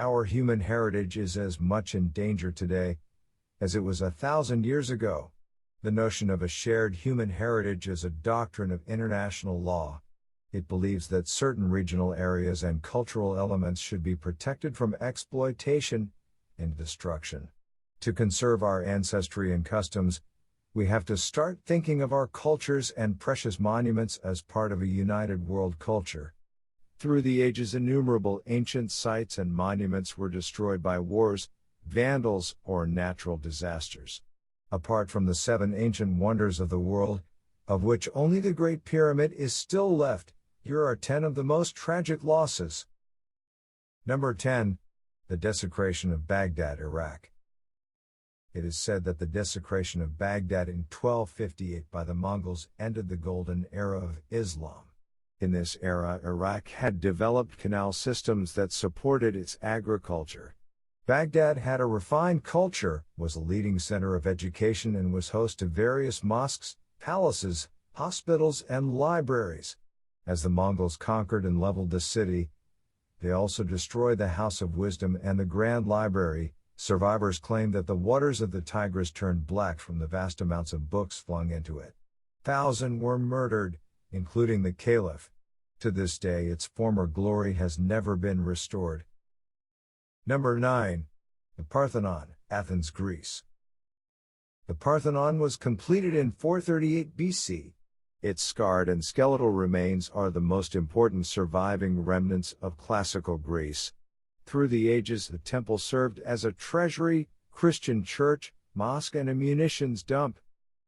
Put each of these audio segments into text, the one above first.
Our human heritage is as much in danger today as it was 1,000 years ago. The notion of a shared human heritage is a doctrine of international law. It believes that certain regional areas and cultural elements should be protected from exploitation and destruction. To conserve our ancestry and customs, we have to start thinking of our cultures and precious monuments as part of a united world culture. Through the ages, innumerable ancient sites and monuments were destroyed by wars, vandals, or natural disasters. Apart from the 7 ancient wonders of the world, of which only the Great Pyramid is still left, here are 10 of the most tragic losses. Number 10. The Desecration of Baghdad, Iraq. It is said that the desecration of Baghdad in 1258 by the Mongols ended the golden era of Islam. In this era, Iraq had developed canal systems that supported its agriculture. Baghdad had a refined culture, was a leading center of education, and was host to various mosques, palaces, hospitals, and libraries. As the Mongols conquered and leveled the city, they also destroyed the House of Wisdom and the Grand Library. Survivors claim that the waters of the Tigris turned black from the vast amounts of books flung into it. Thousands were murdered, including the Caliph. To this day, its former glory has never been restored. Number 9. The Parthenon, Athens, Greece. The Parthenon was completed in 438 BC. Its scarred and skeletal remains are the most important surviving remnants of classical Greece. Through the ages, the temple served as a treasury, Christian church, mosque, and a munitions dump.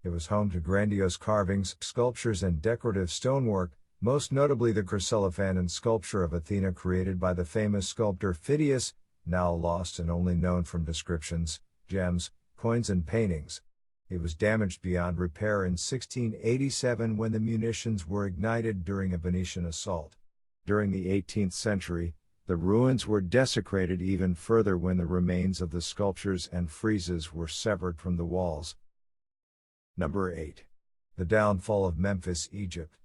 It was home to grandiose carvings, sculptures, and decorative stonework, most notably the chryselephantine sculpture of Athena created by the famous sculptor Phidias, now lost and only known from descriptions, gems, coins, and paintings. It was damaged beyond repair in 1687 when the munitions were ignited during a Venetian assault. During the 18th century, the ruins were desecrated even further when the remains of the sculptures and friezes were severed from the walls. Number 8. The downfall of Memphis, Egypt.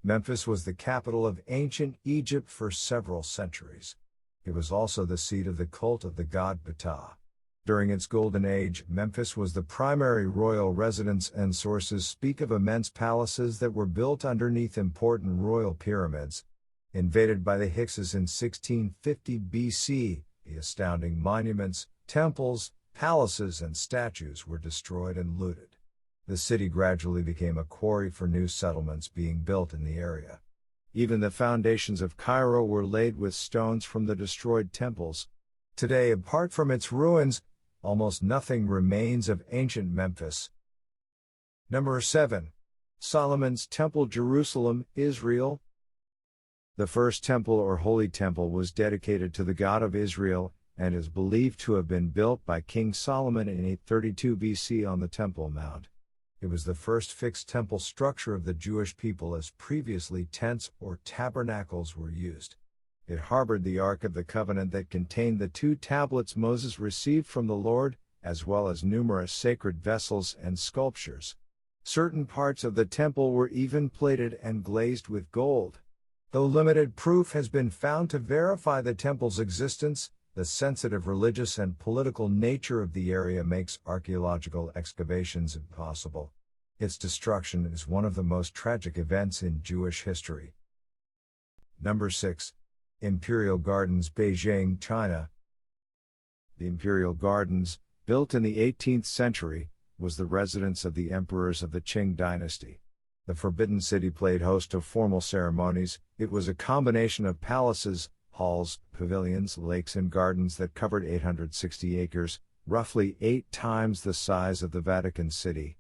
Memphis was the capital of ancient Egypt for several centuries. It was also the seat of the cult of the god Ptah. During its golden age, Memphis was the primary royal residence, and sources speak of immense palaces that were built underneath important royal pyramids. Invaded by the Hyksos in 1650 BC, the astounding monuments, temples, palaces, and statues were destroyed and looted. The city gradually became a quarry for new settlements being built in the area. Even the foundations of Cairo were laid with stones from the destroyed temples. Today, apart from its ruins, almost nothing remains of ancient Memphis. Number 7. Solomon's Temple, Jerusalem, Israel. The first temple or holy temple was dedicated to the God of Israel, and is believed to have been built by King Solomon in 832 BC on the Temple Mount. It was the first fixed temple structure of the Jewish people, as previously tents or tabernacles were used. It harbored the Ark of the Covenant that contained the 2 tablets Moses received from the Lord, as well as numerous sacred vessels and sculptures. Certain parts of the temple were even plated and glazed with gold. Though limited proof has been found to verify the temple's existence, the sensitive religious and political nature of the area makes archaeological excavations impossible. Its destruction is one of the most tragic events in Jewish history. Number 6. Imperial Gardens, Beijing, China. The Imperial Gardens, built in the 18th century, was the residence of the emperors of the Qing dynasty. The Forbidden City played host to formal ceremonies. It was a combination of palaces, halls, pavilions, lakes, and gardens that covered 860 acres, roughly 8 times the size of the Vatican City.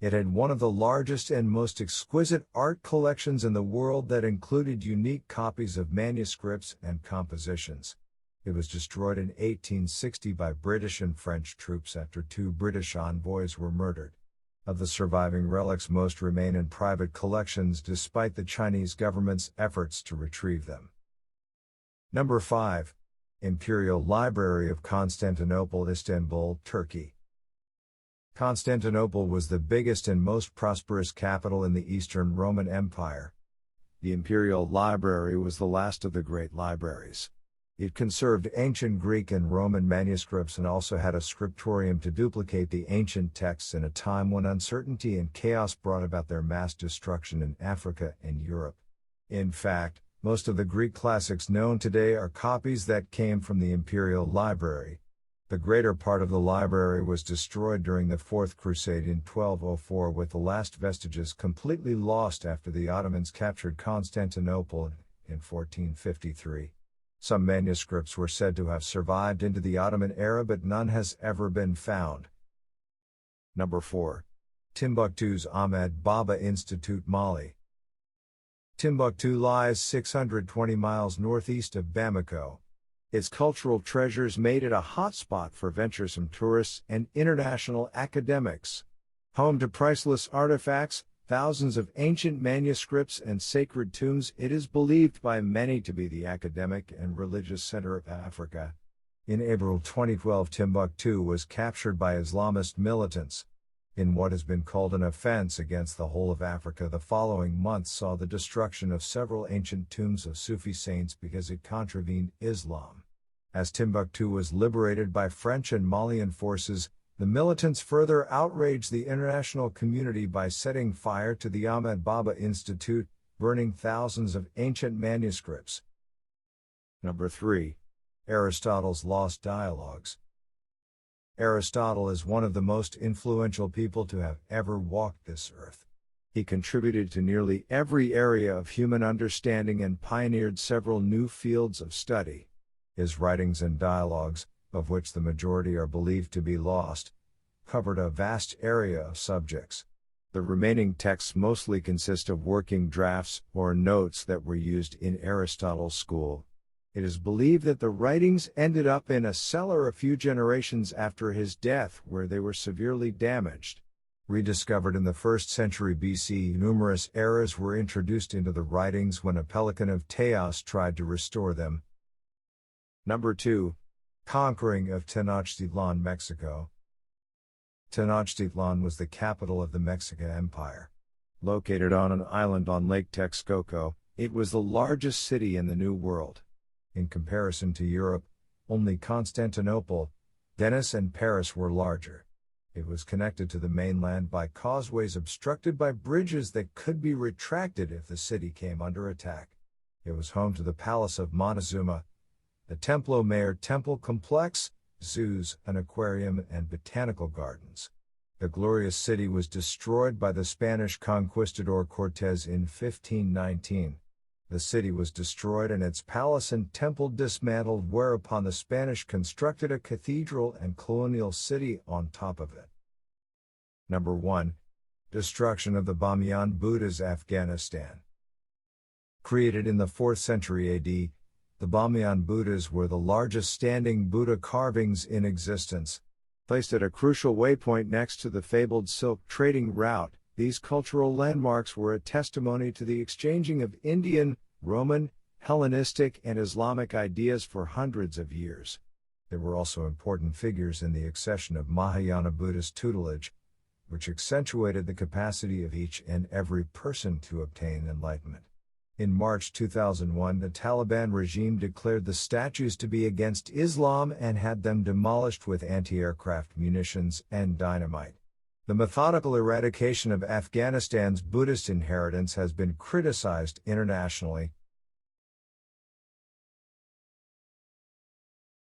It had one of the largest and most exquisite art collections in the world that included unique copies of manuscripts and compositions. It was destroyed in 1860 by British and French troops after 2 British envoys were murdered. Of the surviving relics, most remain in private collections despite the Chinese government's efforts to retrieve them. Number 5. Imperial Library of Constantinople, Istanbul, Turkey. Constantinople was the biggest and most prosperous capital in the Eastern Roman Empire. The Imperial Library was the last of the great libraries. It conserved ancient Greek and Roman manuscripts and also had a scriptorium to duplicate the ancient texts in a time when uncertainty and chaos brought about their mass destruction in Africa and Europe. In fact, most of the Greek classics known today are copies that came from the Imperial Library. The greater part of the library was destroyed during the Fourth Crusade in 1204, with the last vestiges completely lost after the Ottomans captured Constantinople in 1453. Some manuscripts were said to have survived into the Ottoman era, but none has ever been found. Number 4. Timbuktu's Ahmed Baba Institute, Mali. Timbuktu lies 620 miles northeast of Bamako. Its cultural treasures made it a hotspot for venturesome tourists and international academics. Home to priceless artifacts, thousands of ancient manuscripts and sacred tombs, it is believed by many to be the academic and religious center of Africa. In April 2012, Timbuktu was captured by Islamist militants. In what has been called an offense against the whole of Africa, the following month saw the destruction of several ancient tombs of Sufi saints because it contravened Islam. As Timbuktu was liberated by French and Malian forces, the militants further outraged the international community by setting fire to the Ahmed Baba Institute, burning thousands of ancient manuscripts. Number 3. Aristotle's Lost Dialogues. Aristotle is one of the most influential people to have ever walked this earth. He contributed to nearly every area of human understanding and pioneered several new fields of study. His writings and dialogues, of which the majority are believed to be lost, covered a vast area of subjects. The remaining texts mostly consist of working drafts or notes that were used in Aristotle's school. It is believed that the writings ended up in a cellar a few generations after his death, where they were severely damaged. Rediscovered in the 1st century BC, numerous errors were introduced into the writings when a pelican of Teos tried to restore them. Number 2. Conquering of Tenochtitlan, Mexico. Tenochtitlan was the capital of the Mexican Empire. Located on an island on Lake Texcoco, it was the largest city in the New World. In comparison to Europe, only Constantinople, Venice and Paris were larger. It was connected to the mainland by causeways obstructed by bridges that could be retracted if the city came under attack. It was home to the Palace of Montezuma, the Templo Mayor temple complex, zoos, an aquarium, and botanical gardens. The glorious city was destroyed by the Spanish conquistador Cortés in 1519. The city was destroyed and its palace and temple dismantled, whereupon the Spanish constructed a cathedral and colonial city on top of it. Number 1. Destruction of the Bamyan Buddhas, Afghanistan. Created in the 4th century AD, the Bamyan Buddhas were the largest standing Buddha carvings in existence. Placed at a crucial waypoint next to the fabled silk trading route, these cultural landmarks were a testimony to the exchanging of Indian, Roman, Hellenistic, and Islamic ideas for hundreds of years. They were also important figures in the accession of Mahayana Buddhist tutelage, which accentuated the capacity of each and every person to obtain enlightenment. In March 2001, the Taliban regime declared the statues to be against Islam and had them demolished with anti-aircraft munitions and dynamite. The methodical eradication of Afghanistan's Buddhist inheritance has been criticized internationally,